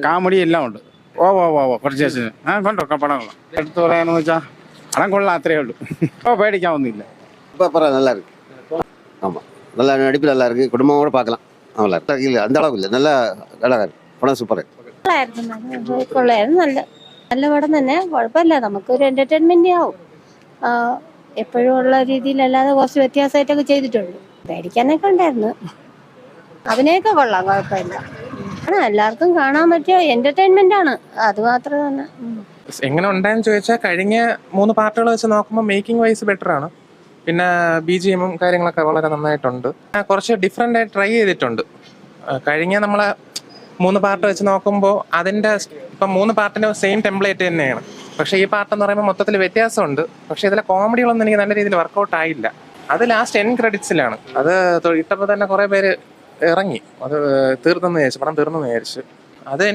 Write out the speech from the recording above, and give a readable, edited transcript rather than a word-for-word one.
Comedy எல்லாம் உண்டு. പർച്ചേസിന് കൊണ്ടോ പടം കൊള്ളാം. എടുത്തു പറയാന്ന് വെച്ചാൽ പടം കൊള്ളാം, അത്രേ ഉള്ളൂ. പേടിക്കാവുന്നില്ല. இப்போ பரவாயில்ல, நல்லா இருக்கு. ஆமாம், நல்லா நடிப்பு நல்லா இருக்கு. குடும்பமோட பார்க்கலாம். நல்லா இருக்கு. இல்லை அந்த அளவுக்கு இல்லை, நல்லா அழகா இருக்கு. படம் சூப்பராக കൊള്ളായിരുന്നു. നല്ല നല്ല പടം തന്നെ, കുഴപ്പമില്ല. നമുക്കൊരു എന്റർടൈൻമെന്റ് ആവും. എപ്പോഴും ഉള്ള രീതിയിലല്ലാതെ കുറച്ച് വ്യത്യാസമായിട്ടൊക്കെ ചെയ്തിട്ടുണ്ട്. പേടിക്കാനൊക്കെ ഉണ്ടായിരുന്നു. അഭിനയൊക്കെ കൊള്ളാം, കുഴപ്പമില്ല. എല്ലാവർക്കും കാണാൻ പറ്റിയ എന്റർടൈൻമെന്റ് ആണ്, അത് മാത്രം തന്നെ. എങ്ങനെ ഉണ്ടായെന്ന് ചോദിച്ചാൽ കഴിഞ്ഞ 3 പാർട്ടുകൾ വെച്ച് നോക്കുമ്പോൾ മേക്കിംഗ് വൈസ് ബെറ്റർ ആണ്. പിന്നെ BGM കാര്യങ്ങളൊക്കെ വളരെ നന്നായിട്ടുണ്ട്. കുറച്ച് ഡിഫറെൻ്റ് ആയി ട്രൈ ചെയ്തിട്ടുണ്ട്. കഴിഞ്ഞ നമ്മളെ 3 പാർട്ട് വെച്ച് നോക്കുമ്പോൾ അതിൻ്റെ ഇപ്പം 3 പാർട്ടിൻ്റെ സെയിം ടെംപ്ലേറ്റ് തന്നെയാണ്. പക്ഷേ ഈ പാർട്ടെന്ന് പറയുമ്പോൾ മൊത്തത്തിൽ വ്യത്യാസമുണ്ട്. പക്ഷേ ഇതിലെ കോമഡികളൊന്നും എനിക്ക് നല്ല രീതിയിൽ വർക്കൗട്ട് ആയില്ല. അത് ലാസ്റ്റ് എൻഡ് ക്രെഡിറ്റ്സിലാണ്. അത് ഇട്ടപ്പോൾ തന്നെ കുറേ പേര് ഇറങ്ങി. അത് തീർന്നെന്ന് വിചാരിച്ചു, പടം തീർന്നെന്ന് വിചാരിച്ചു. അത്